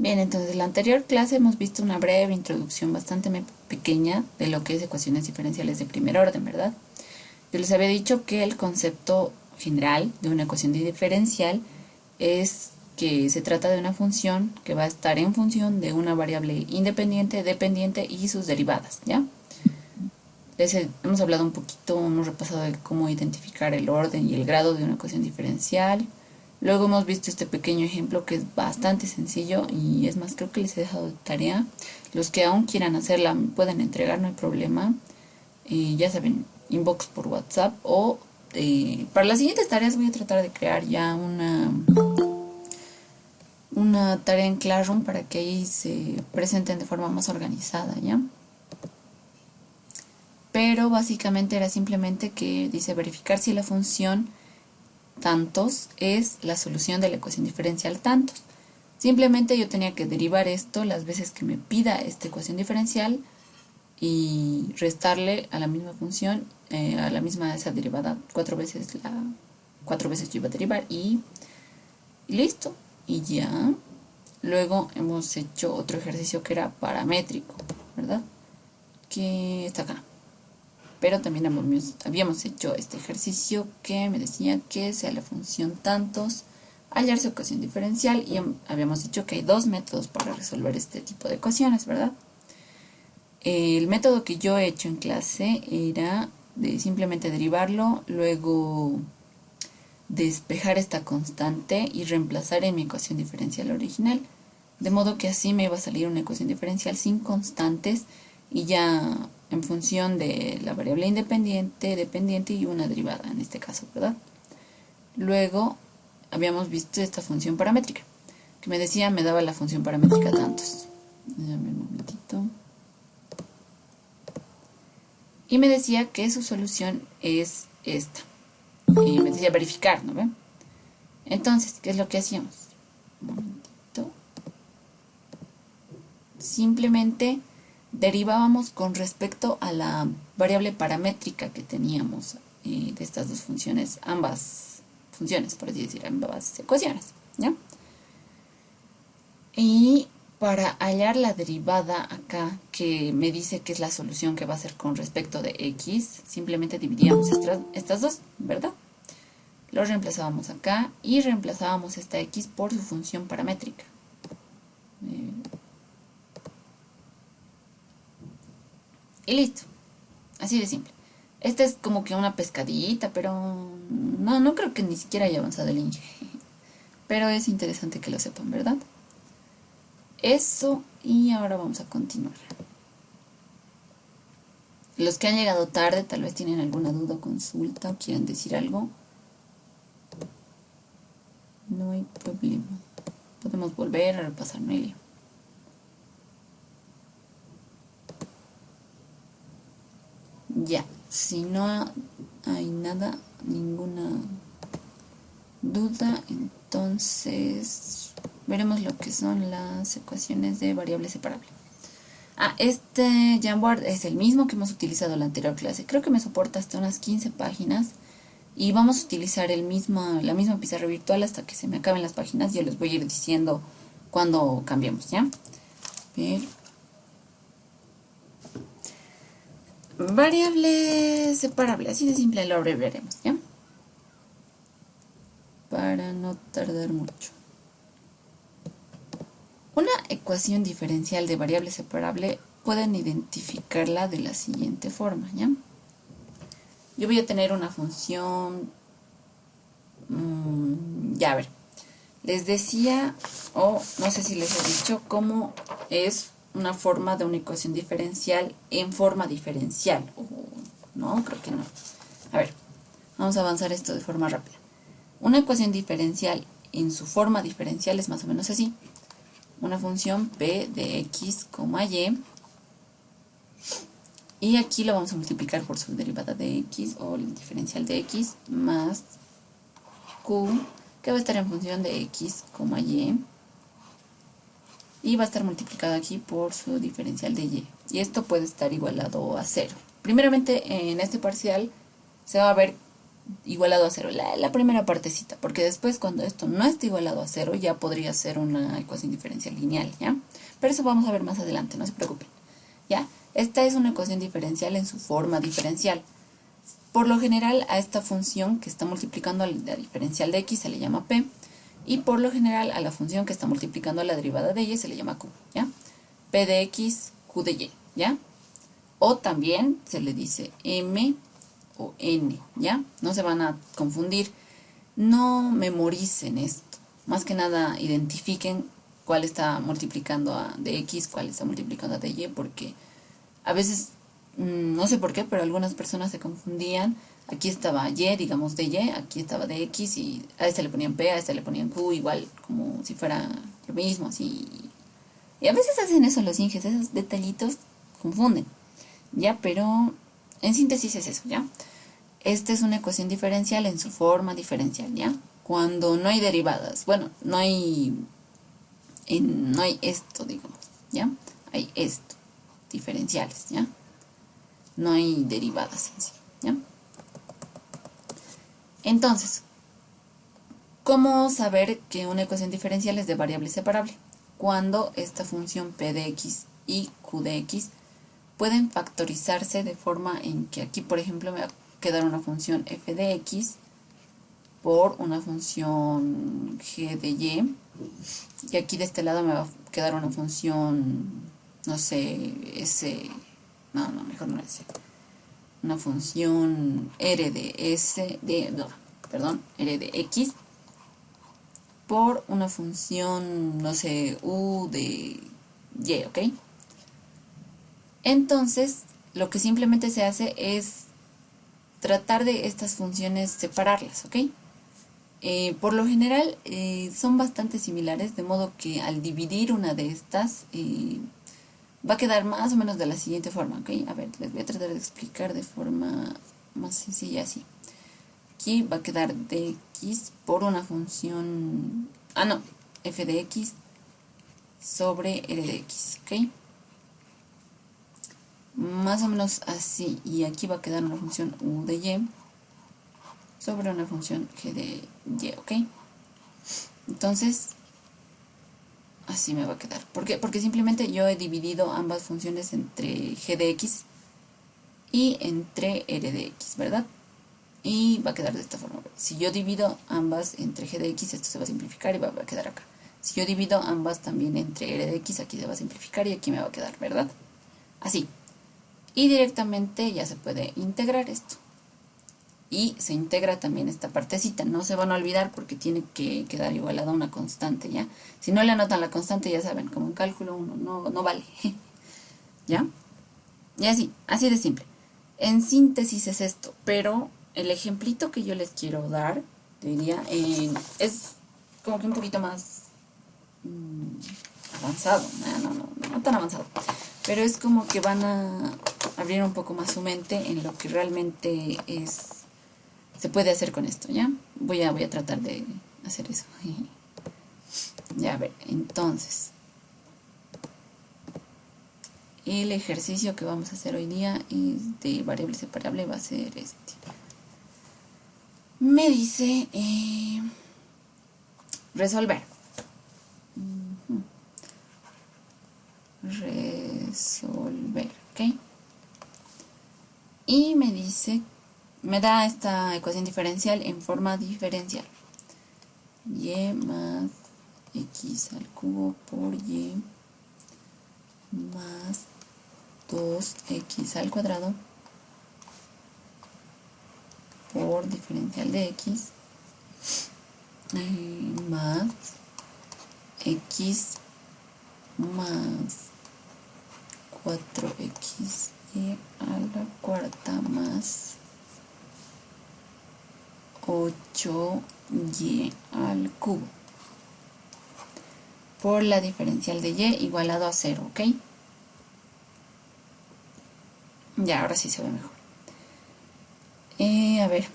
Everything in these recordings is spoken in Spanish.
Bien, entonces en la anterior clase hemos visto una breve introducción bastante pequeña de lo que es ecuaciones diferenciales de primer orden, ¿verdad? Yo les había dicho que el concepto general de una ecuación diferencial es que se trata de una función que va a estar en función de una variable independiente, dependiente y sus derivadas, ¿ya? Hemos hablado un poquito, hemos repasado de cómo identificar el orden y el grado de una ecuación diferencial. Luego hemos visto este pequeño ejemplo que es bastante sencillo y es más, creo que les he dejado de tarea. Los que aún quieran hacerla me pueden entregar, no hay problema. Ya saben, inbox por WhatsApp o para las siguientes tareas voy a tratar de crear ya una tarea en Classroom para que ahí se presenten de forma más organizada, ¿ya? Pero básicamente era simplemente que dice verificar si la función tantos es la solución de la ecuación diferencial tantos. Simplemente yo tenía que derivar esto las veces que me pida esta ecuación diferencial y restarle a la misma función, a la misma esa derivada, cuatro veces yo iba a derivar y listo. Y ya. Luego hemos hecho otro ejercicio que era paramétrico, ¿verdad? Que está acá. Pero también habíamos hecho este ejercicio que me decía que sea la función tantos hallar su ecuación diferencial y habíamos dicho que hay dos métodos para resolver este tipo de ecuaciones, ¿verdad? El método que yo he hecho en clase era de simplemente derivarlo, luego despejar esta constante y reemplazar en mi ecuación diferencial original, de modo que así me iba a salir una ecuación diferencial sin constantes y ya en función de la variable independiente, dependiente y una derivada en este caso, ¿verdad? Luego habíamos visto esta función paramétrica, que me decía, me daba la función paramétrica tantos. Dame un momentito. Y me decía que su solución es esta. Y me decía verificar, ¿no ven? Entonces, ¿qué es lo que hacíamos? Un momentito. Simplemente derivábamos con respecto a la variable paramétrica que teníamos de estas dos funciones, ambas funciones, por así decir, ambas ecuaciones, ¿ya? Y para hallar la derivada acá, que me dice que es la solución que va a ser con respecto de x, simplemente dividíamos estas dos, ¿verdad? Lo reemplazábamos acá y reemplazábamos esta x por su función paramétrica. Y listo. Así de simple. Esta es como que una pescadita, pero no creo que ni siquiera haya avanzado el Inge. Pero es interesante que lo sepan, ¿verdad? Eso, y ahora vamos a continuar. Los que han llegado tarde tal vez tienen alguna duda o consulta o quieren decir algo. No hay problema. Podemos volver a repasar, no hay lío. Ya, si no hay nada, ninguna duda, entonces veremos lo que son las ecuaciones de variable separable. Este Jamboard es el mismo que hemos utilizado en la anterior clase. Creo que me soporta hasta unas 15 páginas. Y vamos a utilizar la misma pizarra virtual hasta que se me acaben las páginas. Yo les voy a ir diciendo cuando cambiemos, ¿ya? Ver. Variable separable, así de simple lo abreviaremos, ¿ya? Para no tardar mucho. Una ecuación diferencial de variable separable pueden identificarla de la siguiente forma, ¿ya? Yo voy a tener una función... ya, a ver. Les decía, o no sé si les he dicho, cómo es una forma de una ecuación diferencial en forma diferencial. No, creo que no. A ver, vamos a avanzar esto de forma rápida. Una ecuación diferencial en su forma diferencial es más o menos así. Una función p de x, y. Y aquí lo vamos a multiplicar por su derivada de x o el diferencial de x más q, que va a estar en función de x, y va a estar multiplicado aquí por su diferencial de y. Y esto puede estar igualado a 0. Primeramente, en este parcial se va a ver igualado a cero, la primera partecita, porque después cuando esto no está igualado a cero ya podría ser una ecuación diferencial lineal, ¿ya? Pero eso vamos a ver más adelante, no se preocupen, ¿ya? Esta es una ecuación diferencial en su forma diferencial. Por lo general a esta función que está multiplicando a la diferencial de x se le llama p, y por lo general a la función que está multiplicando a la derivada de y se le llama q, ¿ya? P de x, q de y, ¿ya? O también se le dice m o n, ¿ya? No se van a confundir. No memoricen esto. Más que nada identifiquen cuál está multiplicando a de x, cuál está multiplicando a de y, porque a veces, no sé por qué, pero algunas personas se confundían. Aquí estaba y, digamos de y, aquí estaba de x, y a este le ponían p, a este le ponían q, igual, como si fuera lo mismo, así. Y a veces hacen eso los inges, esos detallitos confunden, ¿ya? Pero en síntesis es eso, ¿ya? Esta es una ecuación diferencial en su forma diferencial, ¿ya? Cuando no hay derivadas, bueno, no hay esto, digamos, ¿ya? Hay esto, diferenciales, ¿ya? No hay derivadas en sí, ¿ya? Entonces, ¿cómo saber que una ecuación diferencial es de variable separable? Cuando esta función p de x y q de x pueden factorizarse de forma en que aquí, por ejemplo, me va a quedar una función f de x por una función g de y, y aquí de este lado me va a quedar una función, no sé, s, no, mejor no s, una función r de s, no, perdón, r de x, por una función, no sé, u de y, ¿ok? Entonces, lo que simplemente se hace es tratar de estas funciones separarlas, ¿ok? Por lo general son bastante similares, de modo que al dividir una de estas va a quedar más o menos de la siguiente forma, ¿ok? A ver, les voy a tratar de explicar de forma más sencilla así. Aquí va a quedar dx por una función, no, f de x sobre r de x, ¿ok? Más o menos así, y aquí va a quedar una función u de y sobre una función g de y, ¿ok? Entonces, así me va a quedar. ¿Por qué? Porque simplemente yo he dividido ambas funciones entre g de x y entre r de x, ¿verdad? Y va a quedar de esta forma. Si yo divido ambas entre g de x, esto se va a simplificar y va a quedar acá. Si yo divido ambas también entre r de x, aquí se va a simplificar y aquí me va a quedar, ¿verdad? Así. Y directamente ya se puede integrar esto. Y se integra también esta partecita. No se van a olvidar porque tiene que quedar igualada a una constante, ¿ya? Si no le anotan la constante, ya saben, como en cálculo 1 no vale. ¿Ya? Y así de simple. En síntesis es esto, pero el ejemplito que yo les quiero dar, diría, es como que un poquito más avanzado. No tan avanzado. Pero es como que van a abrir un poco más su mente en lo que realmente se puede hacer con esto, ¿ya? Voy a tratar de hacer eso. Ya, a ver, entonces, el ejercicio que vamos a hacer hoy día es de variable separable, va a ser este. Me dice resolver. Resolver, ¿ok? Y me dice, me da esta ecuación diferencial en forma diferencial. Y más x al cubo por y más 2x al cuadrado por diferencial de x más x más 4xy a la cuarta más 8y al cubo por la diferencial de y igualado a 0, ¿ok? Ya, ahora sí se ve mejor. A ver,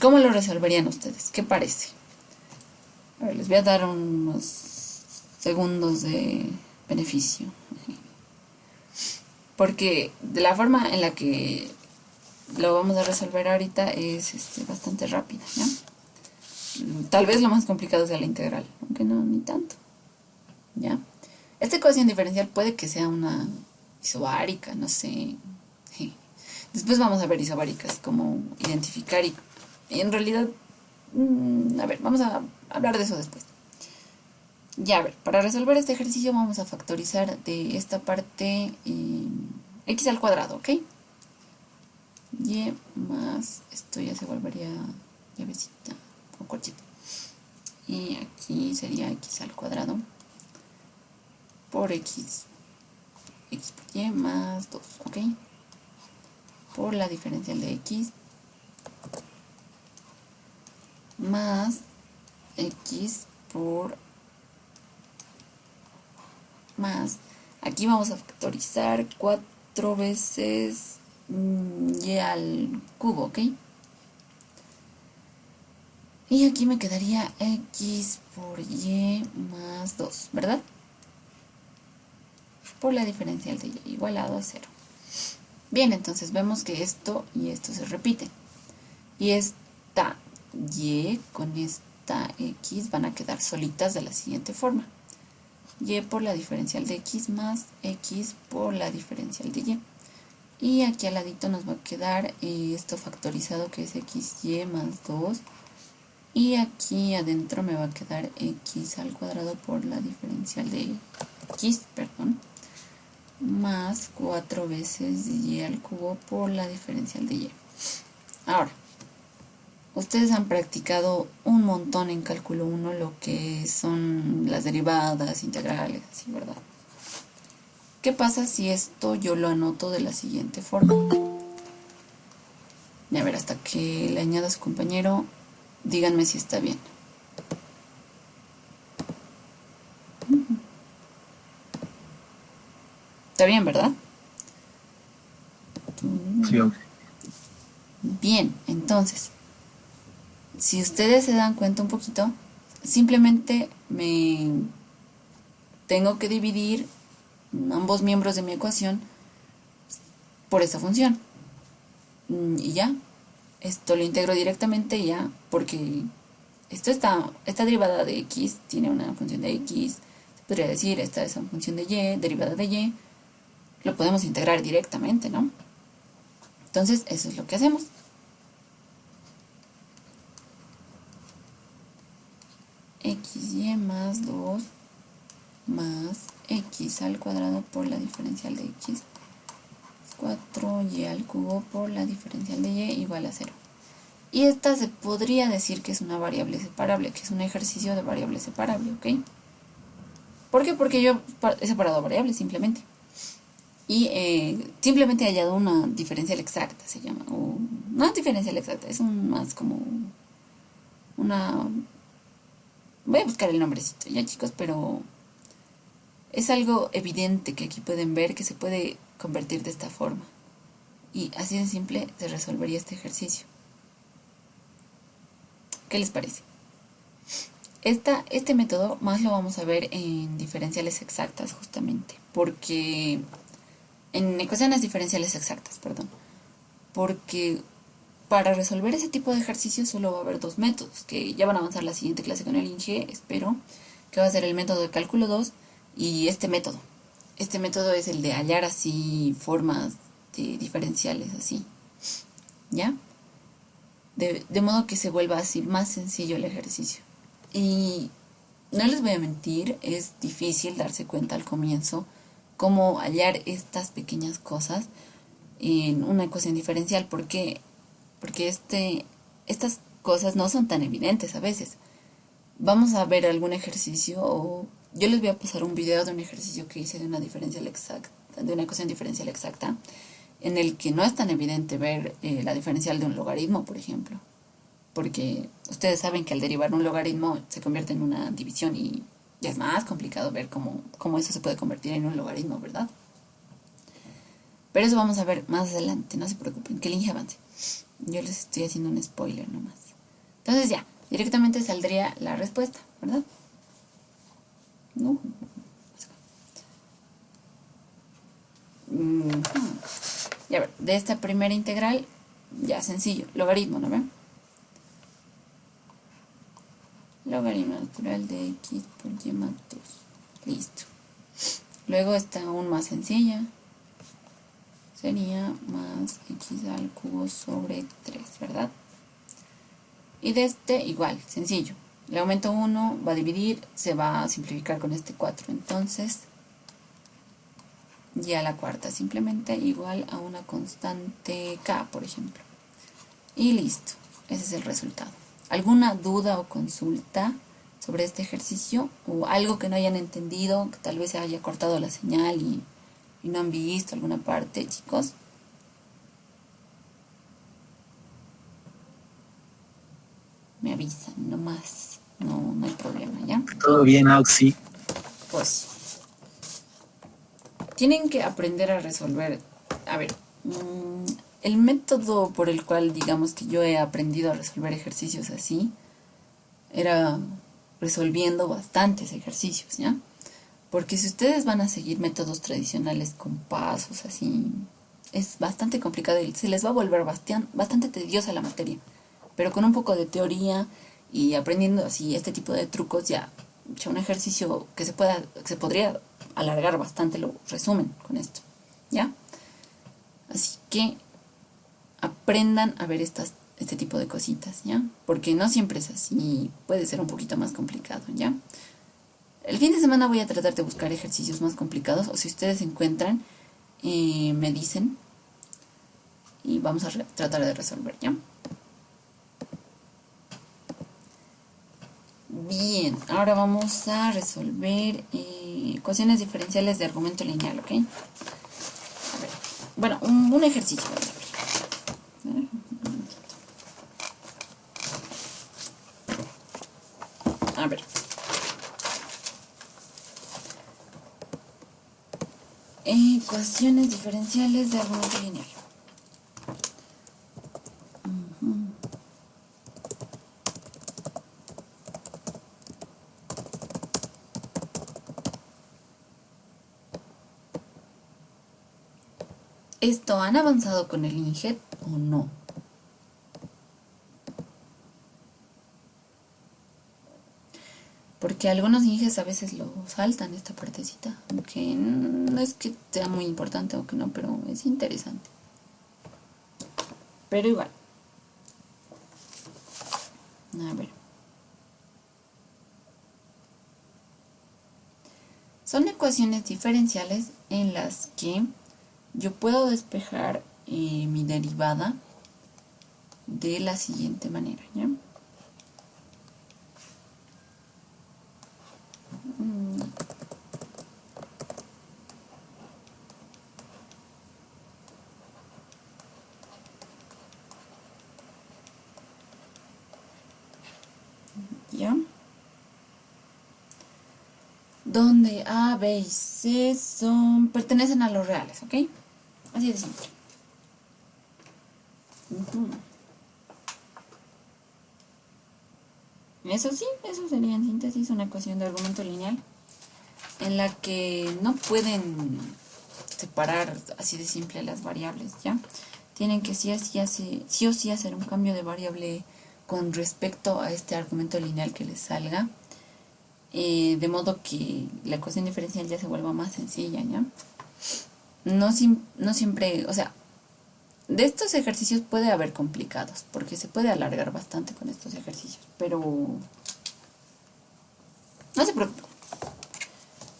¿cómo lo resolverían ustedes? ¿Qué parece? A ver, les voy a dar unos segundos de beneficio. Porque de la forma en la que lo vamos a resolver ahorita es bastante rápida, ¿ya? Tal vez lo más complicado sea la integral, aunque no, ni tanto, ¿ya? Esta ecuación diferencial puede que sea una isobárica, no sé. Después vamos a ver isobáricas, cómo identificar y en realidad, a ver, vamos a hablar de eso después. Ya, a ver, para resolver este ejercicio vamos a factorizar de esta parte x al cuadrado, ¿ok? Y más, esto ya se volvería llavecita o corchita. Y aquí sería x al cuadrado por x por y más 2, ¿ok? Por la diferencial de x más x por más, aquí vamos a factorizar 4 veces y al cubo, ¿ok? Y aquí me quedaría x por y más 2, ¿verdad? Por la diferencial de y igualado a 0. Bien, entonces vemos que esto y esto se repiten. Y esta y con esta x van a quedar solitas de la siguiente forma. Y por la diferencial de x más x por la diferencial de y. Y aquí al ladito nos va a quedar esto factorizado que es xy más 2. Y aquí adentro me va a quedar x al cuadrado por la diferencial de x, perdón, más 4 veces y al cubo por la diferencial de y. Ahora, ustedes han practicado un montón en cálculo 1 lo que son las derivadas, integrales, así, ¿verdad? ¿Qué pasa si esto yo lo anoto de la siguiente forma? Y a ver, hasta que le añada a su compañero, díganme si está bien. Está bien, ¿verdad? Sí, Bien, entonces, si ustedes se dan cuenta un poquito, simplemente me tengo que dividir ambos miembros de mi ecuación por esta función. Y ya, esto lo integro directamente ya, porque esta derivada de x tiene una función de x, se podría decir, esta es una función de y, derivada de y, lo podemos integrar directamente, ¿no? Entonces, eso es lo que hacemos. Xy más 2 más x al cuadrado por la diferencial de x 4y al cubo por la diferencial de y igual a 0. Y esta se podría decir que es una variable separable, que es un ejercicio de variable separable, ¿ok? ¿Por qué? Porque yo he separado variables simplemente. Y simplemente he hallado una diferencial exacta, se llama. O no es diferencial exacta, es más como una... Voy a buscar el nombrecito ya, chicos, pero es algo evidente que aquí pueden ver que se puede convertir de esta forma. Y así de simple se resolvería este ejercicio. ¿Qué les parece? Este método más lo vamos a ver en diferenciales exactas justamente, porque en ecuaciones diferenciales exactas, perdón, porque para resolver ese tipo de ejercicios solo va a haber dos métodos, que ya van a avanzar la siguiente clase con el INGE, espero, que va a ser el método de cálculo 2 y este método. Este método es el de hallar así formas de diferenciales así, ¿ya? De modo que se vuelva así más sencillo el ejercicio. Y no les voy a mentir, es difícil darse cuenta al comienzo cómo hallar estas pequeñas cosas en una ecuación diferencial, porque estas cosas no son tan evidentes a veces. Vamos a ver algún ejercicio o yo les voy a pasar un video de un ejercicio que hice de una diferencial exacta, de una ecuación diferencial exacta, en el que no es tan evidente ver la diferencial de un logaritmo, por ejemplo, porque ustedes saben que al derivar un logaritmo se convierte en una división y ya es más complicado ver cómo eso se puede convertir en un logaritmo, ¿verdad? Pero eso vamos a ver más adelante, no se preocupen, que el Inge avance. Yo les estoy haciendo un spoiler nomás. Entonces ya, directamente saldría la respuesta, ¿verdad? No. Y a ver, de esta primera integral Ya, sencillo. Logaritmo, ¿no ven? Logaritmo natural de x por y más 2. Listo. Luego está aún más sencilla. Sería más x al cubo sobre 3, ¿verdad? Y de este igual, sencillo. Le aumento 1, va a dividir, se va a simplificar con este 4. Entonces, y a la cuarta, simplemente igual a una constante k, por ejemplo. Y listo, ese es el resultado. ¿Alguna duda o consulta sobre este ejercicio? ¿O algo que no hayan entendido, que tal vez se haya cortado la señal y no han visto alguna parte, chicos? Me avisan, no más. No hay problema, ¿ya? Todo bien, Auxi. Pues tienen que aprender a resolver. A ver, el método por el cual digamos que yo he aprendido a resolver ejercicios así era resolviendo bastantes ejercicios, ¿ya? Porque si ustedes van a seguir métodos tradicionales con pasos así, es bastante complicado y se les va a volver bastante tediosa la materia. Pero con un poco de teoría y aprendiendo así este tipo de trucos, ya un ejercicio que se podría alargar bastante, lo resumen con esto, ¿ya? Así que aprendan a ver este tipo de cositas, ¿ya? Porque no siempre es así, puede ser un poquito más complicado, ¿ya? El fin de semana voy a tratar de buscar ejercicios más complicados, o si ustedes encuentran, me dicen y vamos a tratar de resolver, ¿ya? Bien, ahora vamos a resolver ecuaciones diferenciales de argumento lineal, ¿ok? A ver, bueno, un ejercicio, vamos a ver. A ver. Ecuaciones diferenciales de argumento lineal. ¿Esto han avanzado con el INGET o no? Porque algunos INGES a veces lo saltan esta partecita, aunque no es que sea muy importante o que no, pero es interesante. Pero igual. A ver. Son ecuaciones diferenciales en las que yo puedo despejar mi derivada de la siguiente manera, ¿ya? ¿Ya? Donde A, B y C pertenecen a los reales, ¿ok? Así de simple. Eso sí, eso sería en síntesis una ecuación de argumento lineal en la que no pueden separar así de simple las variables, ¿ya? Tienen que sí o sí hacer un cambio de variable con respecto a este argumento lineal que les salga, de modo que la ecuación diferencial ya se vuelva más sencilla, ¿ya? No siempre, o sea, de estos ejercicios puede haber complicados, porque se puede alargar bastante con estos ejercicios, pero no se preocupen,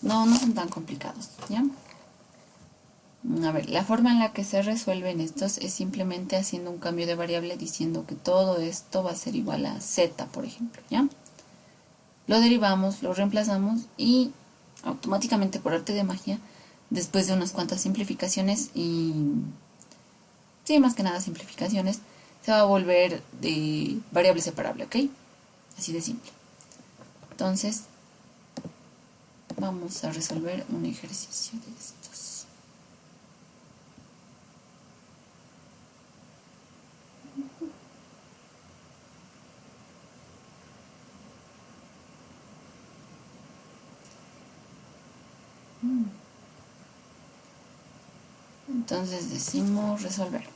no son tan complicados, ¿ya? A ver, la forma en la que se resuelven estos es simplemente haciendo un cambio de variable diciendo que todo esto va a ser igual a z, por ejemplo, ¿ya? Lo derivamos, lo reemplazamos y automáticamente por arte de magia, después de unas cuantas simplificaciones y... sí, más que nada simplificaciones, se va a volver de variable separable, ¿ok? Así de simple. Entonces, vamos a resolver un ejercicio de estos. Entonces decimos resolver.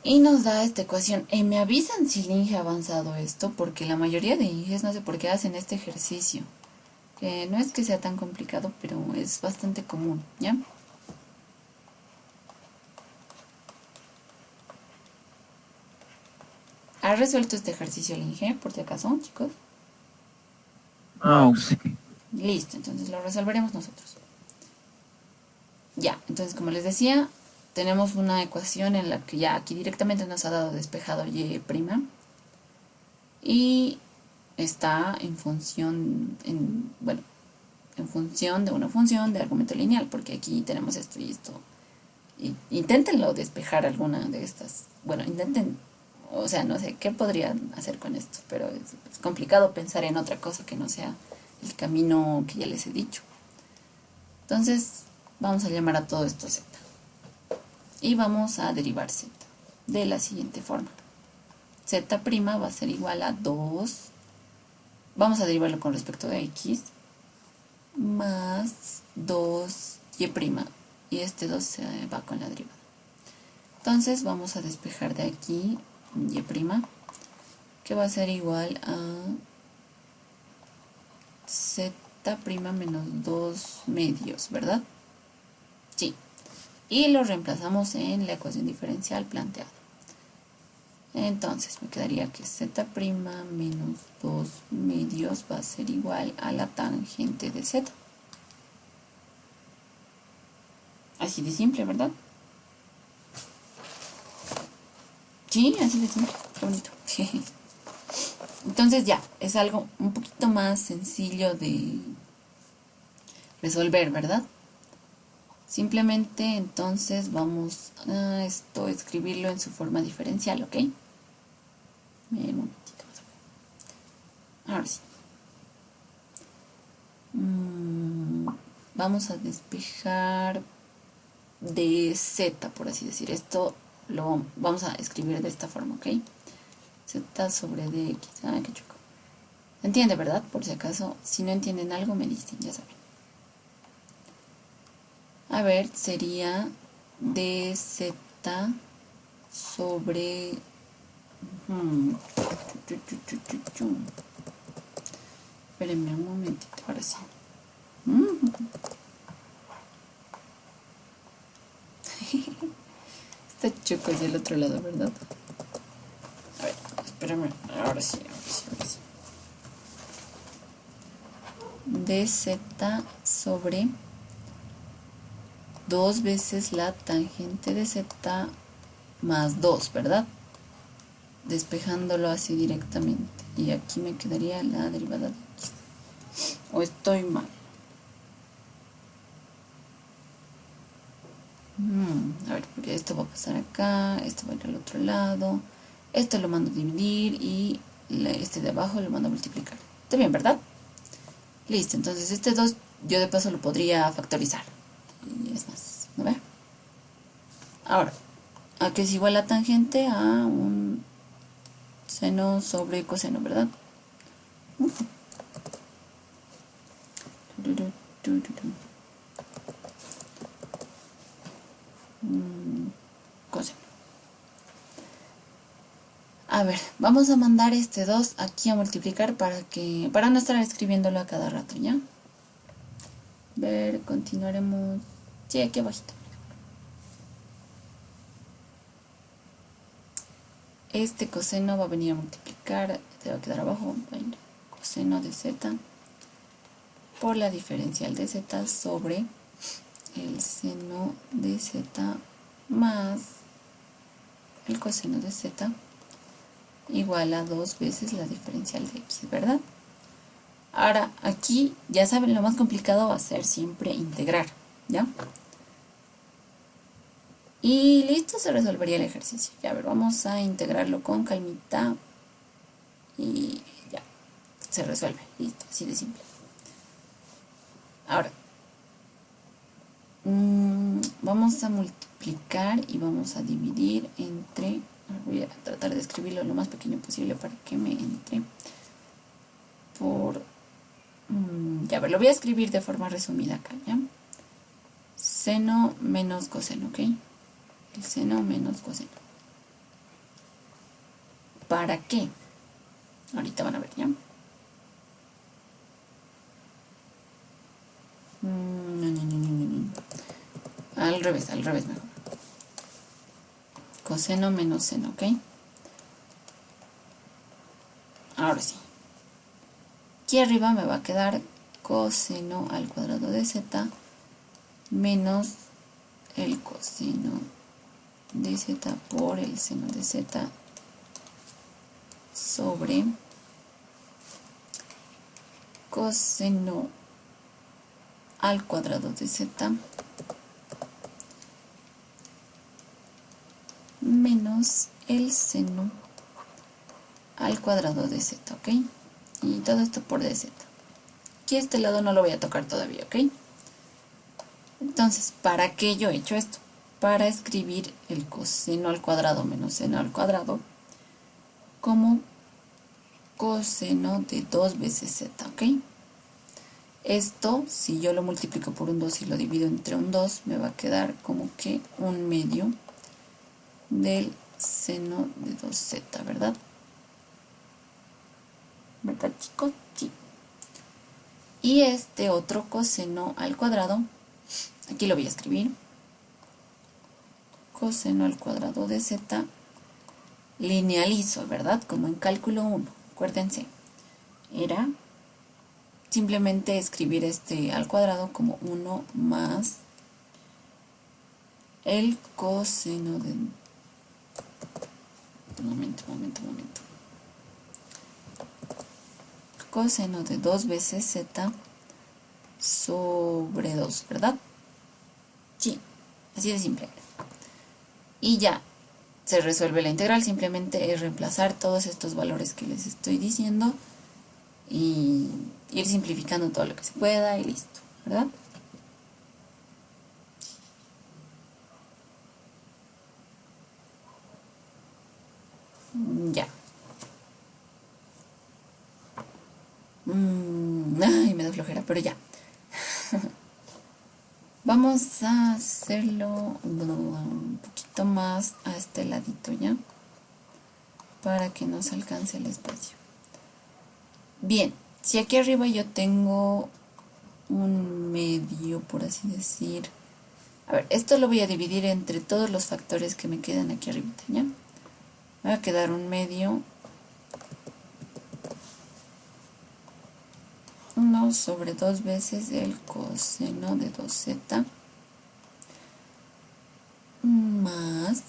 Y nos da esta ecuación. Me avisan si el Inge ha avanzado esto, porque la mayoría de Inges no sé por qué hacen este ejercicio. Que no es que sea tan complicado, pero es bastante común, ¿ya? ¿Ha resuelto este ejercicio el Inge, por si acaso, chicos? No, sí. Listo, entonces lo resolveremos nosotros. Ya, entonces como les decía, tenemos una ecuación en la que ya aquí directamente nos ha dado despejado y', y está en función, bueno, en función de una función de argumento lineal, porque aquí tenemos esto y esto. Inténtenlo despejar alguna de estas. Bueno, intenten, o sea, no sé qué podrían hacer con esto, pero es complicado pensar en otra cosa que no sea el camino que ya les he dicho. Entonces, vamos a llamar a todo esto z. Y vamos a derivar z de la siguiente forma. Z' va a ser igual a 2. Vamos a derivarlo con respecto de x más 2y', y este 2 se va con la derivada. Entonces vamos a despejar de aquí y', que va a ser igual a z' menos 2 medios, ¿verdad? Sí. Y lo reemplazamos en la ecuación diferencial planteada. Entonces me quedaría que z' menos 2 medios va a ser igual a la tangente de z. Así de simple, ¿verdad? Sí, así de simple. Qué bonito. Entonces ya, es algo un poquito más sencillo de resolver, ¿verdad? Simplemente entonces vamos a escribirlo en su forma diferencial, ¿ok? Un momentito más. Ahora sí. Vamos a despejar de z, por así decir. Esto lo vamos a escribir de esta forma, ¿ok? Z sobre dx. Ah, qué choco. ¿Se entiende, verdad? Por si acaso, si no entienden algo, me dicen, ya saben. A ver, sería dz sobre... Espérenme un momentito, ahora sí. Está choco hacia el otro lado, ¿verdad? A ver, espérame, ahora sí. Dz sobre 2 veces la tangente de z más 2, ¿verdad? Despejándolo así directamente. Y aquí me quedaría la derivada de x. ¿O estoy mal? A ver, porque esto va a pasar acá, esto va a ir al otro lado, esto lo mando a dividir y este de abajo lo mando a multiplicar. Está bien, ¿verdad? Listo, entonces este 2 yo de paso lo podría factorizar. Y es más, ¿no ve? Ahora, ¿a qué es igual la tangente? A un seno sobre coseno, ¿verdad? Coseno. A ver, vamos a mandar este 2 aquí a multiplicar para no estar escribiéndolo a cada rato, ¿ya? Ver, continuaremos. Sí, aquí abajito. Este coseno va a venir a multiplicar, este va a quedar abajo, va a ir coseno de z por la diferencial de z sobre el seno de z más el coseno de z igual a 2 veces la diferencial de x, ¿verdad? Ahora, aquí, ya saben, lo más complicado va a ser siempre integrar, ¿ya? Y listo, se resolvería el ejercicio. Ya, a ver, vamos a integrarlo con calmita y ya, se resuelve. Listo, así de simple. Ahora, vamos a multiplicar y vamos a dividir entre... Voy a tratar de escribirlo lo más pequeño posible para que me entre. Por... ya, a ver, lo voy a escribir de forma resumida acá, ¿ya? Seno menos coseno, ¿ok? El seno menos coseno. ¿para qué? Ahorita van a ver, ¿ya? Al revés mejor. Coseno menos seno, ¿ok? Ahora sí. Aquí arriba me va a quedar coseno al cuadrado de z menos el coseno de z por el seno de z sobre coseno al cuadrado de z menos el seno al cuadrado de z, ¿ok? Y todo esto por dz. Aquí este lado no lo voy a tocar todavía, ¿ok? Entonces, ¿para qué yo he hecho esto? Para escribir el coseno al cuadrado menos seno al cuadrado como coseno de 2 veces z, ¿ok? Esto, si yo lo multiplico por un 2 y lo divido entre un 2, me va a quedar como que un medio del seno de 2z, ¿verdad? ¿Verdad, chicos? Sí. Y este otro coseno al cuadrado, aquí lo voy a escribir, coseno al cuadrado de z, linealizo, ¿verdad? Como en cálculo 1, acuérdense, era simplemente escribir este al cuadrado como 1 más el coseno de... Momento. Coseno de 2 veces z sobre 2, ¿verdad? Sí, así de simple. Y ya, se resuelve la integral, simplemente es reemplazar todos estos valores que les estoy diciendo y ir simplificando todo lo que se pueda y listo, ¿verdad? Ya. Ay, me da flojera, pero ya. Vamos a hacerlo un poquito más a este ladito, ¿ya? Para que nos alcance el espacio. Bien, si aquí arriba yo tengo un medio, por así decir. A ver, esto lo voy a dividir entre todos los factores que me quedan aquí arriba, ¿ya? Me va a quedar un medio 1 sobre 2 veces el coseno de 2z más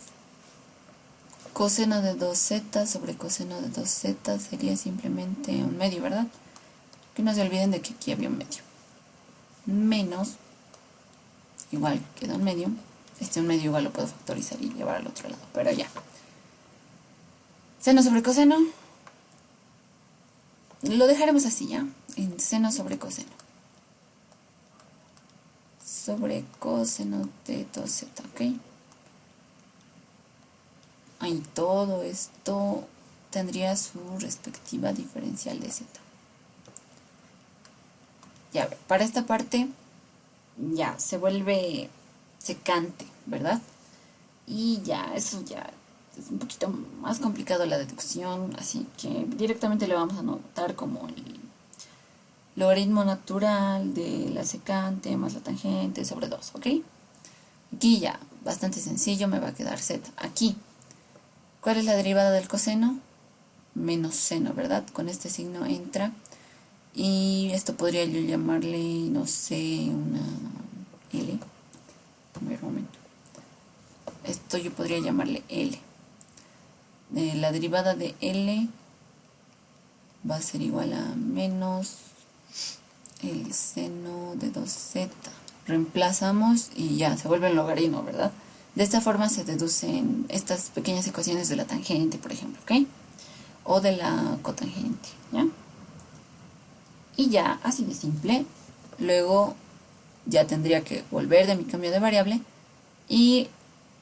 coseno de 2z sobre coseno de 2z sería simplemente un medio, ¿verdad? Que no se olviden de que aquí había un medio. Menos, igual queda un medio. Un medio igual lo puedo factorizar y llevar al otro lado, pero ya. Seno sobre coseno. Lo dejaremos así, ¿ya? En seno sobre coseno. Sobre coseno de 2z, ¿ok? Ahí todo esto tendría su respectiva diferencial de z. Ya, para esta parte ya se vuelve secante, ¿verdad? Y ya, eso ya es un poquito más complicado la deducción, así que directamente le vamos a anotar como el logaritmo natural de la secante más la tangente sobre 2, ¿ok? Aquí ya, bastante sencillo, me va a quedar z. Aquí, ¿cuál es la derivada del coseno? Menos seno, ¿verdad? Con este signo entra. Y esto podría yo llamarle, no sé, una L. A ver, un momento. Esto yo podría llamarle L. La derivada de L va a ser igual a menos el seno de 2z. Reemplazamos y ya, se vuelve el logaritmo, ¿verdad? De esta forma se deducen estas pequeñas ecuaciones de la tangente, por ejemplo, ¿ok? O de la cotangente, ¿ya? Y ya, así de simple. Luego ya tendría que volver de mi cambio de variable y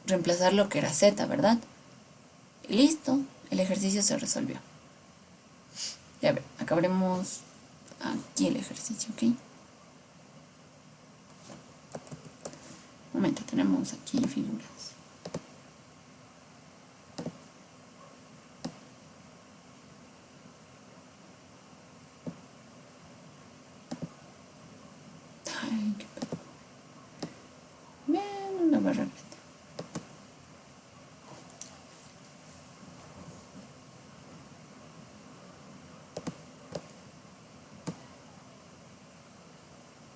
reemplazar lo que era z, ¿verdad? Y listo, el ejercicio se resolvió. Ya ver, acabaremos aquí el ejercicio, ¿ok? Un momento, tenemos aquí figuras. me regrese.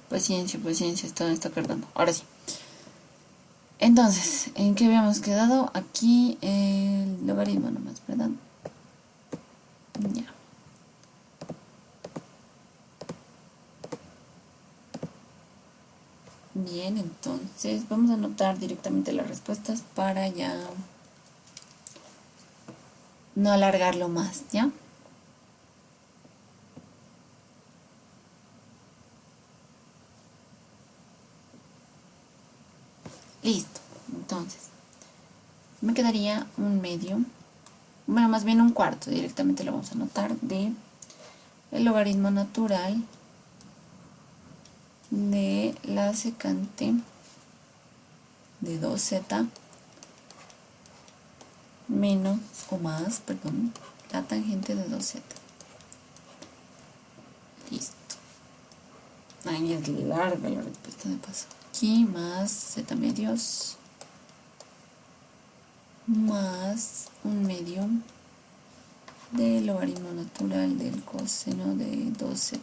Paciencia, esto está cargando. Ahora sí. Entonces, ¿en qué habíamos quedado? Aquí el logaritmo nomás, ¿verdad? Ya. Bien, entonces vamos a anotar directamente las respuestas para ya no alargarlo más, ¿ya? Listo. Entonces, me quedaría un medio, bueno, más bien un cuarto, directamente lo vamos a anotar, de el logaritmo natural de la secante de 2z menos o más, perdón, la tangente de 2z. Listo. Ahí es larga la respuesta de paso. Aquí más z medios más un medio del logaritmo natural del coseno de 2z.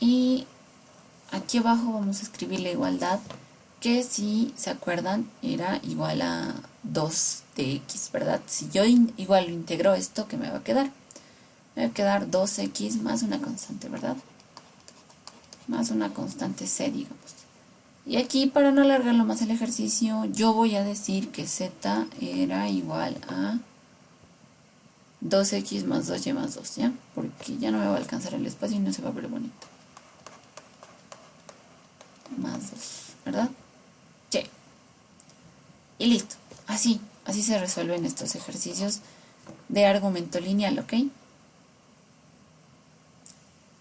Y aquí abajo vamos a escribir la igualdad, que si se acuerdan era igual a 2 de x, ¿verdad? Si yo igual lo integro esto, ¿qué me va a quedar? Me va a quedar 2x más una constante, ¿verdad? Más una constante c, digamos. Y aquí, para no alargarlo más el ejercicio, yo voy a decir que z era igual a 2x más 2y más 2, ¿ya? Porque ya no me va a alcanzar el espacio y no se va a ver bonito. Más 2, ¿verdad? Sí. Y listo. Así se resuelven estos ejercicios de argumento lineal, ¿ok?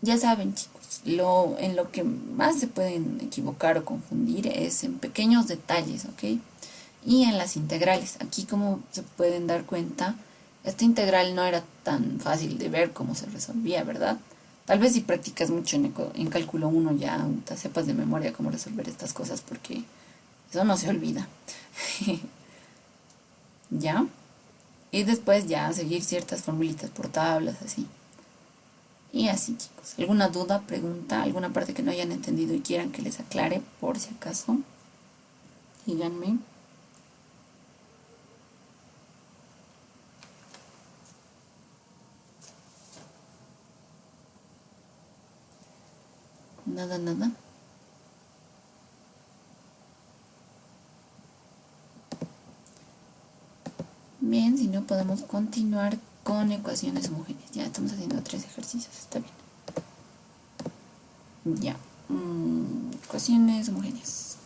Ya saben, chicos, en lo que más se pueden equivocar o confundir es en pequeños detalles, ¿ok? Y en las integrales. Aquí, como se pueden dar cuenta, esta integral no era tan fácil de ver cómo se resolvía, ¿verdad? Tal vez si practicas mucho en cálculo 1 ya te sepas de memoria cómo resolver estas cosas, porque eso no se olvida. ¿Ya? Y después ya seguir ciertas formulitas por tablas, así. Y así, chicos. ¿Alguna duda, pregunta, alguna parte que no hayan entendido y quieran que les aclare, por si acaso? Díganme. Nada, nada. Bien, si no podemos continuar con ecuaciones homogéneas. Ya estamos haciendo 3 ejercicios, está bien. Ya. Ecuaciones homogéneas.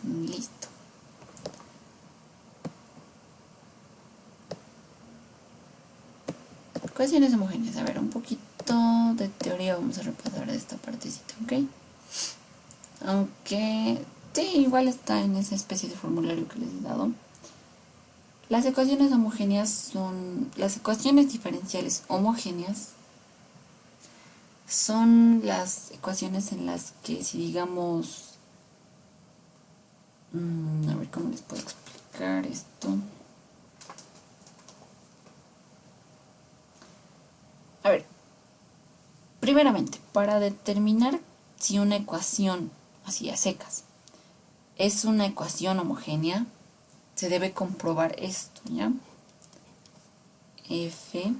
Listo. Ecuaciones homogéneas. A ver, un poquito de teoría vamos a repasar de esta partecita, ¿ok? Aunque sí, igual está en esa especie de formulario que les he dado. Las ecuaciones homogéneas son... Las ecuaciones diferenciales homogéneas son las ecuaciones en las que, si digamos... a ver, ¿cómo les puedo explicar esto? A ver, primeramente, para determinar si una ecuación, así a secas, es una ecuación homogénea, se debe comprobar esto, ¿ya? F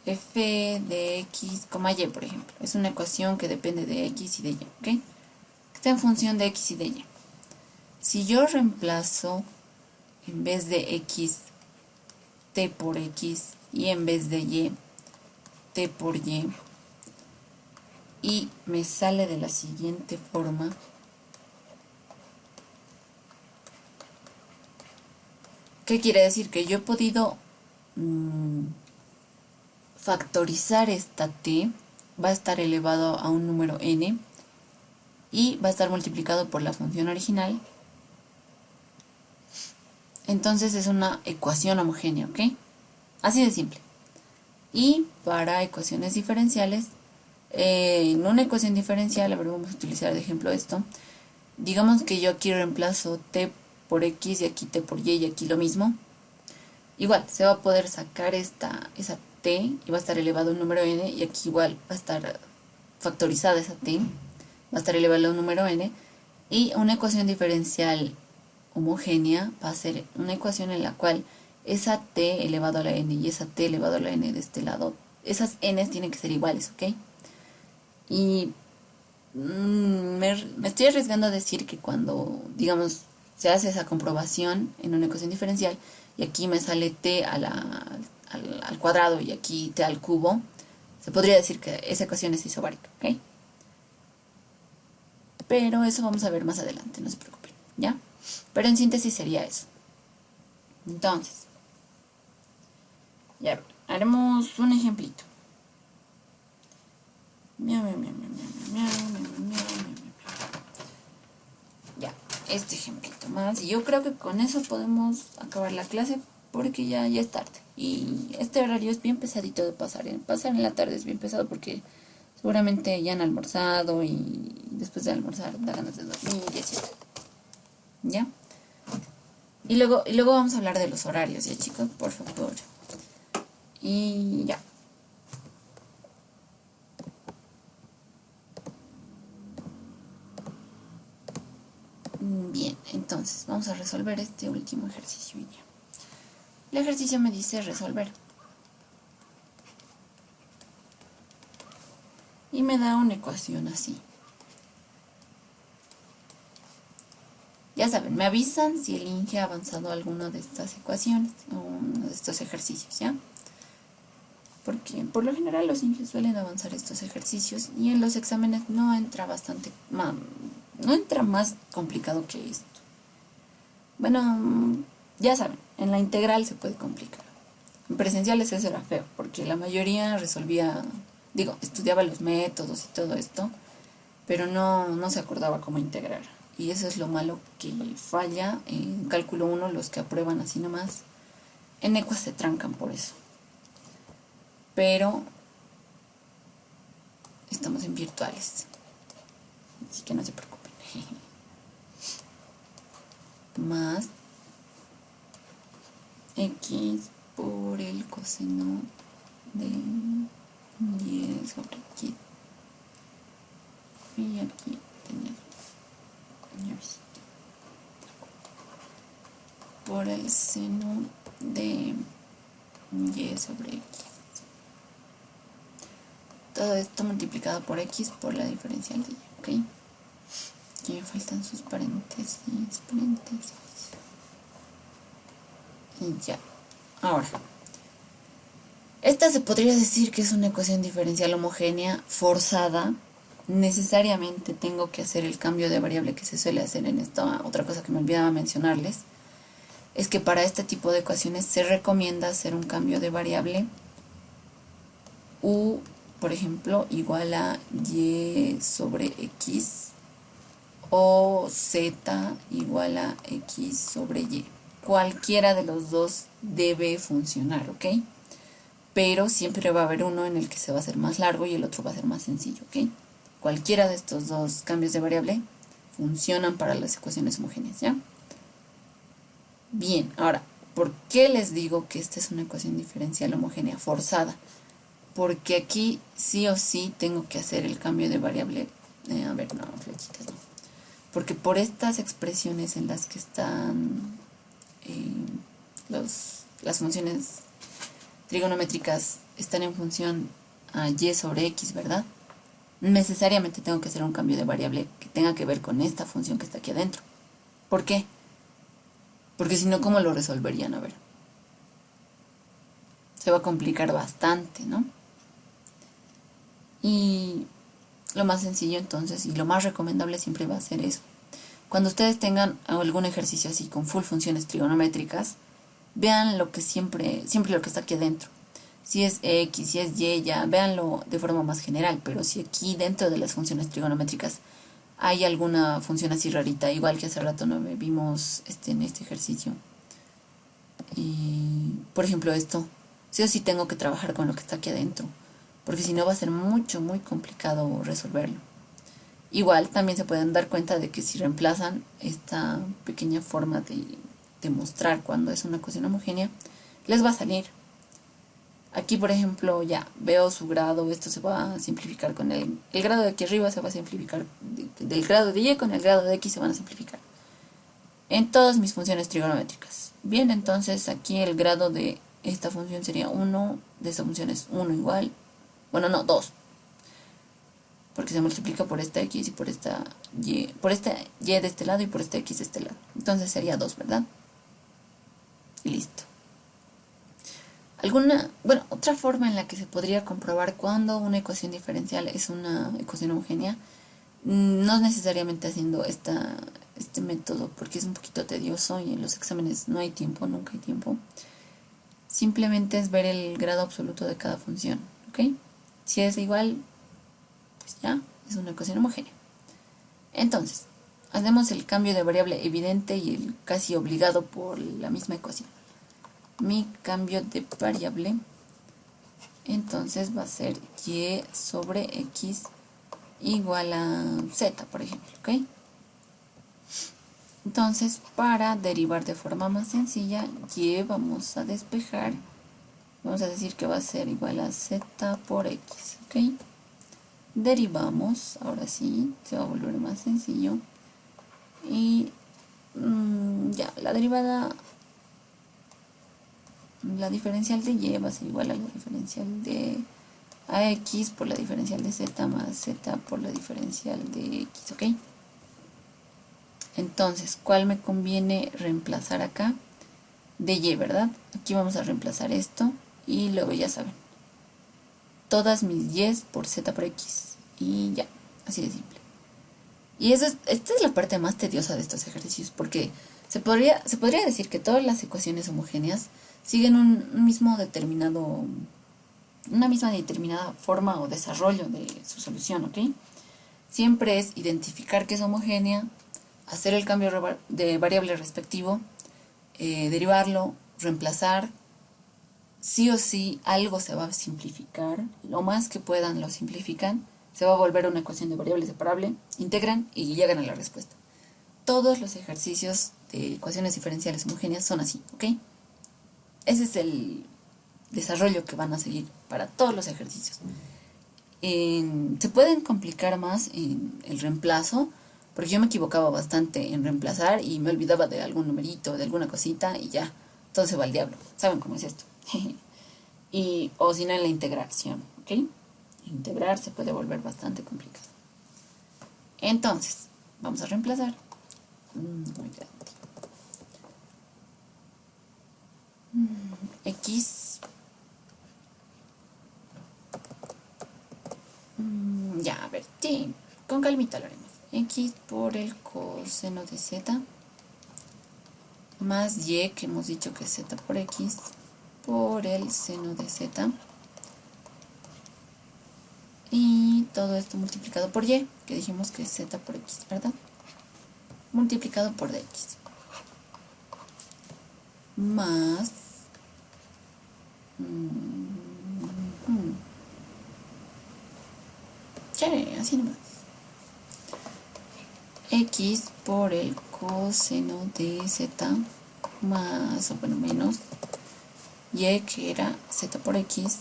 f de x, y, por ejemplo. Es una ecuación que depende de x y de y, ¿ok? Está en función de x y de y. Si yo reemplazo en vez de x, t por x, y en vez de y, t por y me sale de la siguiente forma. ¿Qué quiere decir? Que yo he podido factorizar esta t, va a estar elevado a un número n y va a estar multiplicado por la función original, entonces es una ecuación homogénea, ¿ok? Así de simple. Y para ecuaciones diferenciales, en una ecuación diferencial, a ver, vamos a utilizar de ejemplo esto. Digamos que yo aquí reemplazo t por x y aquí t por y aquí lo mismo. Igual, se va a poder sacar esa t y va a estar elevado a un número n, y aquí igual va a estar factorizada esa t, va a estar elevado a un número n, y una ecuación diferencial homogénea va a ser una ecuación en la cual esa t elevado a la n y esa t elevado a la n de este lado, esas n's tienen que ser iguales, ¿ok? Y me estoy arriesgando a decir que cuando, digamos, se hace esa comprobación en una ecuación diferencial y aquí me sale t al cuadrado y aquí t al cubo, se podría decir que esa ecuación es isobárica, ¿ok? Pero eso vamos a ver más adelante, no se preocupen, ¿ya? Pero en síntesis sería eso. Entonces, ya haremos un ejemplito. Ya, este ejemplito más. Y yo creo que con eso podemos acabar la clase porque ya es tarde. Y este horario es bien pesadito de pasar. Pasar en la tarde es bien pesado porque seguramente ya han almorzado y después de almorzar da ganas de dormir y así. ¿Ya? Y luego vamos a hablar de los horarios, ¿ya, chicos? Por favor. Y ya. Bien, entonces vamos a resolver este último ejercicio. El ejercicio me dice resolver. Y me da una ecuación así. Ya saben, me avisan si el INGE ha avanzado alguna de estas ecuaciones o uno de estos ejercicios, ¿ya? Porque por lo general los INGE suelen avanzar estos ejercicios y en los exámenes no entra no entra más complicado que esto. Bueno, ya saben, en la integral se puede complicar. En presenciales eso era feo, porque la mayoría estudiaba los métodos y todo esto, pero no se acordaba cómo integrar. Y eso es lo malo que falla en cálculo 1, los que aprueban así nomás. En ECUA se trancan por eso. Pero estamos en virtuales, así que no se preocupen. Más x por el coseno de y sobre aquí. Y aquí tenía por el seno de y sobre x. Todo esto multiplicado por x por la diferencial de y, ¿ok? Aquí me faltan sus paréntesis. Y ya. Ahora, esta se podría decir que es una ecuación diferencial homogénea forzada. Necesariamente tengo que hacer el cambio de variable que se suele hacer en esta otra cosa que me olvidaba mencionarles. Es que para este tipo de ecuaciones se recomienda hacer un cambio de variable u, por ejemplo, igual a y sobre x o z igual a x sobre y. Cualquiera de los dos debe funcionar, ¿ok? Pero siempre va a haber uno en el que se va a hacer más largo y el otro va a ser más sencillo, ¿ok? Cualquiera de estos dos cambios de variable funcionan para las ecuaciones homogéneas, ¿ya? Bien, ahora, ¿por qué les digo que esta es una ecuación diferencial homogénea forzada? Porque aquí sí o sí tengo que hacer el cambio de variable. Flechitas no. Porque por estas expresiones en las que están las funciones trigonométricas están en función a y sobre x, ¿verdad? Necesariamente tengo que hacer un cambio de variable que tenga que ver con esta función que está aquí adentro. ¿Por qué? Porque si no, ¿cómo lo resolverían? A ver. Se va a complicar bastante, ¿no? Y lo más sencillo entonces y lo más recomendable siempre va a ser eso. Cuando ustedes tengan algún ejercicio así con full funciones trigonométricas, vean lo que siempre lo que está aquí adentro. Si es x, si es y, ya, véanlo de forma más general, pero si aquí dentro de las funciones trigonométricas hay alguna función así rarita, igual que hace rato no vimos en este ejercicio, Y, por ejemplo, esto, sí o sí tengo que trabajar con lo que está aquí adentro, porque si no va a ser muy complicado resolverlo. Igual también se pueden dar cuenta de que si reemplazan esta pequeña forma de mostrar cuando es una ecuación homogénea, les va a salir. Aquí, por ejemplo, ya veo su grado, esto se va a simplificar con el grado de aquí arriba, se va a simplificar del grado de y con el grado de x se van a simplificar en todas mis funciones trigonométricas. Bien, entonces aquí el grado de esta función sería 1, de esta función es 1 igual, bueno, no, 2, porque se multiplica por esta x y por esta y de este lado y por esta x de este lado. Entonces sería 2, ¿verdad? Y listo. Otra forma en la que se podría comprobar cuando una ecuación diferencial es una ecuación homogénea, no es necesariamente haciendo este método porque es un poquito tedioso y en los exámenes no hay tiempo, nunca hay tiempo. Simplemente es ver el grado absoluto de cada función, ¿ok? Si es igual, pues ya, es una ecuación homogénea. Entonces, hacemos el cambio de variable evidente y el casi obligado por la misma ecuación. Mi cambio de variable entonces va a ser y sobre x igual a z, por ejemplo, ¿ok? Entonces, para derivar de forma más sencilla, y vamos a despejar, vamos a decir que va a ser igual a z por x, ¿ok? Derivamos, ahora sí, se va a volver más sencillo. Y ya, la derivada, la diferencial de y va a ser igual a la diferencial de ax por la diferencial de z más z por la diferencial de x, ¿ok? Entonces, ¿cuál me conviene reemplazar acá? De y, ¿verdad? Aquí vamos a reemplazar esto y luego ya saben, todas mis y's por z por x y ya, así de simple. Y esta es la parte más tediosa de estos ejercicios porque se podría decir que todas las ecuaciones homogéneas siguen una misma determinada forma o desarrollo de su solución, ¿ok? Siempre es identificar que es homogénea, hacer el cambio de variable respectivo, derivarlo, reemplazar, sí o sí algo se va a simplificar, lo más que puedan lo simplifican, se va a volver una ecuación de variable separable, integran y llegan a la respuesta. Todos los ejercicios de ecuaciones diferenciales homogéneas son así, ¿ok? Ese es el desarrollo que van a seguir para todos los ejercicios. Se pueden complicar más en el reemplazo, porque yo me equivocaba bastante en reemplazar y me olvidaba de algún numerito, de alguna cosita y ya, todo se va al diablo. ¿Saben cómo es esto? O si no, en la integración, ¿ok? Integrar se puede volver bastante complicado. Entonces, vamos a reemplazar. Muy grande. X. Ya, a ver, sí, con calmita lo haremos. X por el coseno de z más y, que hemos dicho que es z por x, por el seno de z. Y todo esto multiplicado por y, que dijimos que es z por x, ¿verdad? Multiplicado por dx. Más... así nomás. X por el coseno de z más, o bueno, menos y, que era z por x,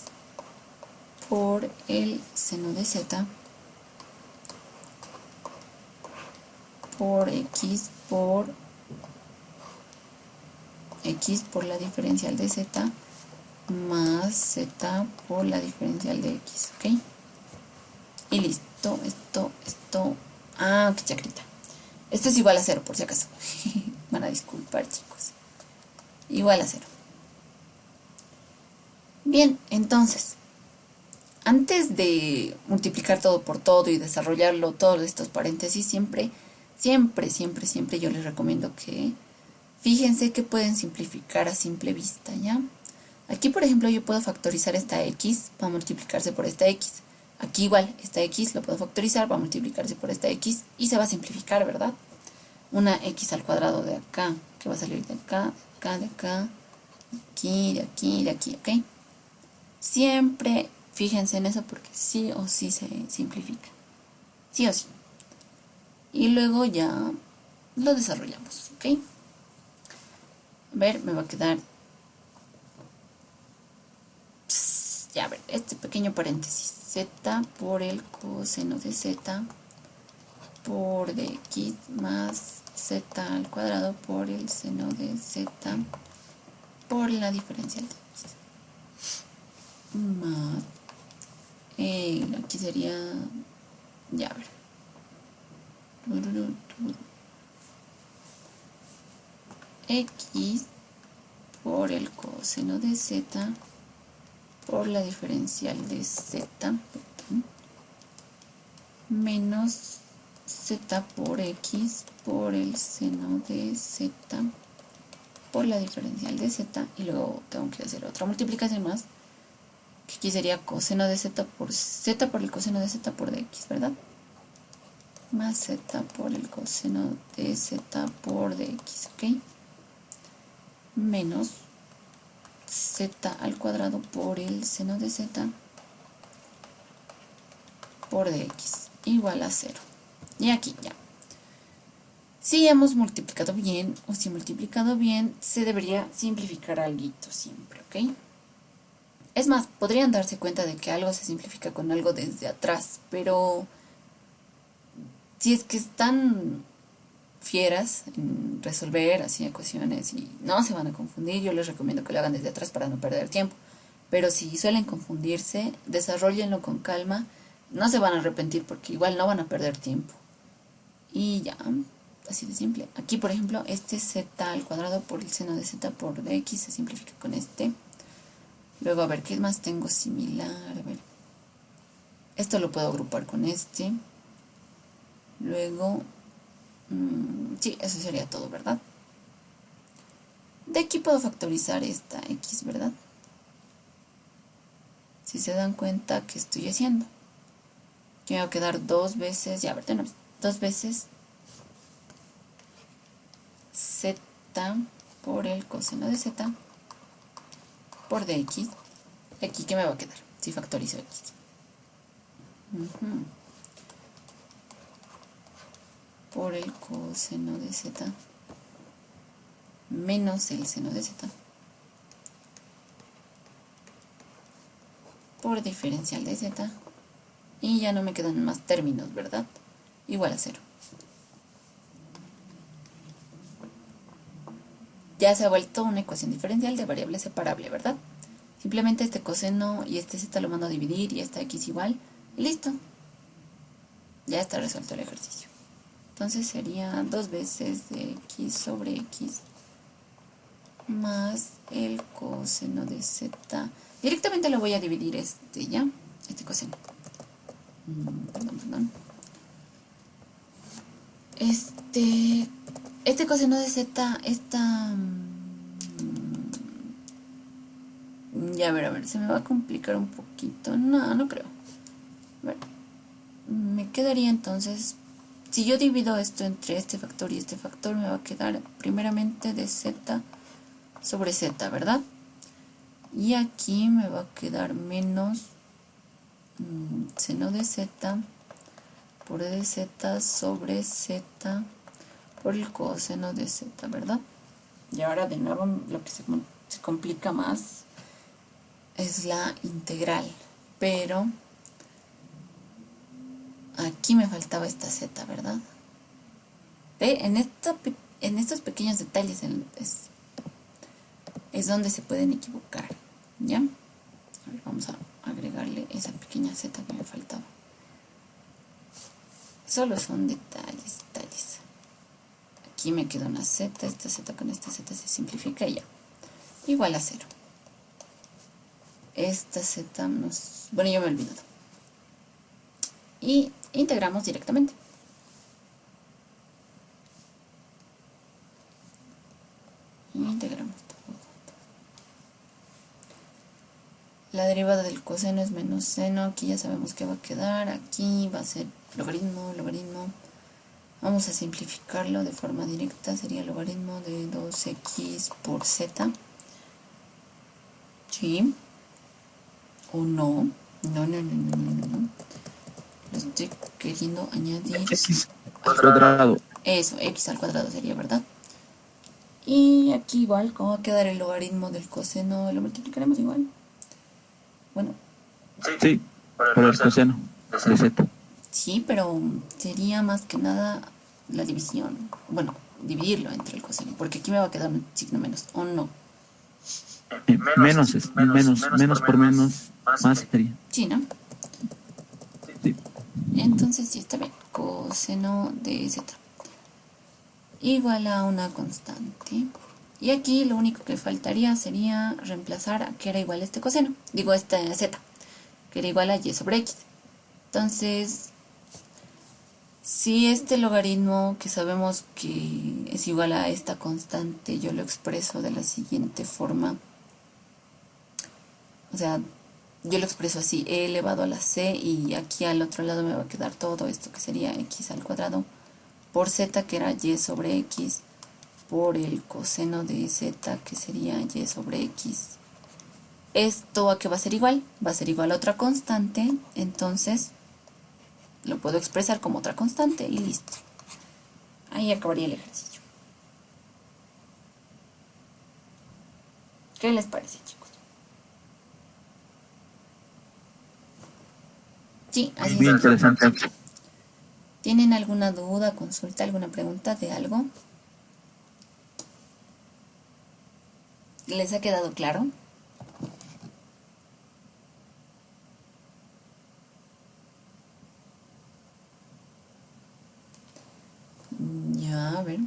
por el seno de z por x por la diferencial de z más z por la diferencial de x, ¿ok? Y listo, esto, qué chacrita. Esto es igual a 0, por si acaso. Van a disculpar, chicos. Igual a 0. Bien, entonces, antes de multiplicar todo por todo y desarrollarlo, todos estos paréntesis, siempre yo les recomiendo que fíjense que pueden simplificar a simple vista, ¿ya? Aquí, por ejemplo, yo puedo factorizar esta x, va a multiplicarse por esta x. Aquí igual, esta x lo puedo factorizar, va a multiplicarse por esta x y se va a simplificar, ¿verdad? Una x al cuadrado de acá, que va a salir de acá, de acá, aquí, de aquí, de aquí, ¿ok? Siempre fíjense en eso porque sí o sí se simplifica. Sí o sí. Y luego ya lo desarrollamos, ¿ok? A ver, me va a quedar... Ya, a ver, este pequeño paréntesis. Z por el coseno de Z por dx más z al cuadrado por el seno de z por la diferencial de x. Más... aquí sería... Ya, a ver. X por el coseno de z por la diferencial de z, menos z por x por el seno de z por la diferencial de z, y luego tengo que hacer otra multiplicación más, que aquí sería coseno de z por el coseno de z por dx, ¿verdad? Más z por el coseno de z por dx, ¿ok? Menos z al cuadrado por el seno de z por dx igual a 0. Y aquí ya. Si hemos multiplicado bien, o si multiplicado bien, se debería simplificar algo siempre, ¿ok? Es más, podrían darse cuenta de que algo se simplifica con algo desde atrás, pero si es que están fieras en resolver así ecuaciones y no se van a confundir, yo les recomiendo que lo hagan desde atrás para no perder tiempo. Pero si suelen confundirse, desarrollenlo con calma, no se van a arrepentir porque igual no van a perder tiempo. Y ya, así de simple. Aquí, por ejemplo, este z al cuadrado por el seno de z por dx se simplifica con este. Luego, a ver, ¿qué más tengo similar? A ver, esto lo puedo agrupar con este. Luego, sí, eso sería todo, ¿verdad? De aquí puedo factorizar esta x, ¿verdad? Si se dan cuenta, ¿qué estoy haciendo? Que me va a quedar dos veces, ya, a ver, tenemos dos veces z por el coseno de z por dx. Aquí, ¿qué me va a quedar? Si factorizo x. Por el coseno de z menos el seno de z por diferencial de z, y ya no me quedan más términos, ¿verdad? Igual a 0. Ya se ha vuelto una ecuación diferencial de variable separable, ¿verdad? Simplemente este coseno y este z lo mando a dividir y esta x igual, y listo. Ya está resuelto el ejercicio. Entonces sería 2 veces de x sobre x más el coseno de z. Directamente lo voy a dividir ¿ya? Este coseno. Perdón. Este coseno de z, ya, a ver, se me va a complicar un poquito. No creo. A ver, me quedaría entonces, si yo divido esto entre este factor y este factor, me va a quedar primeramente de z sobre z, ¿verdad? Y aquí me va a quedar menos seno de z por de z sobre z por el coseno de z, ¿verdad? Y ahora de nuevo lo que se complica más es la integral, pero aquí me faltaba esta z, ¿verdad? ¿Ve? En estos pequeños detalles es donde se pueden equivocar, ¿ya? A ver, vamos a agregarle esa pequeña z que me faltaba. Solo son detalles. Aquí me queda una z, esta z con esta z se simplifica y ya. Igual a 0. Esta z bueno, yo me he olvidado. Y integramos directamente. Integramos todo. La derivada del coseno es menos seno. Aquí ya sabemos que va a quedar. Aquí va a ser logaritmo. Vamos a simplificarlo de forma directa. Sería logaritmo de 2x por z ¿Sí? ¿O no? No, no, no, no, no, no. Lo estoy queriendo añadir. X cuadrado. Eso, x al cuadrado sería, ¿verdad? Y aquí igual, ¿cómo va a quedar el logaritmo del coseno? Lo multiplicaremos igual. Bueno, Sí, por el coseno de Z. sí, pero sería más que nada la división. Bueno, dividirlo entre el coseno, porque aquí me va a quedar un signo menos, ¿o no? Menos por menos, más sería. Sí, ¿no? Sí. Entonces sí está bien. Coseno de z igual a una constante. Y aquí lo único que faltaría sería reemplazar a que era igual a este coseno. Digo, este z, que era igual a y sobre x. Entonces, si este logaritmo que sabemos que es igual a esta constante, yo lo expreso de la siguiente forma. O sea, yo lo expreso así, e elevado a la c, y aquí al otro lado me va a quedar todo esto que sería x al cuadrado por z, que era y sobre x, por el coseno de z, que sería y sobre x. ¿Esto a qué va a ser igual? Va a ser igual a otra constante, entonces lo puedo expresar como otra constante y listo. Ahí acabaría el ejercicio. ¿Qué les parece, chicos? Sí, así Muy es. interesante. ¿Tienen alguna duda, consulta, alguna pregunta de algo? ¿Les ha quedado claro? Ya, a ver.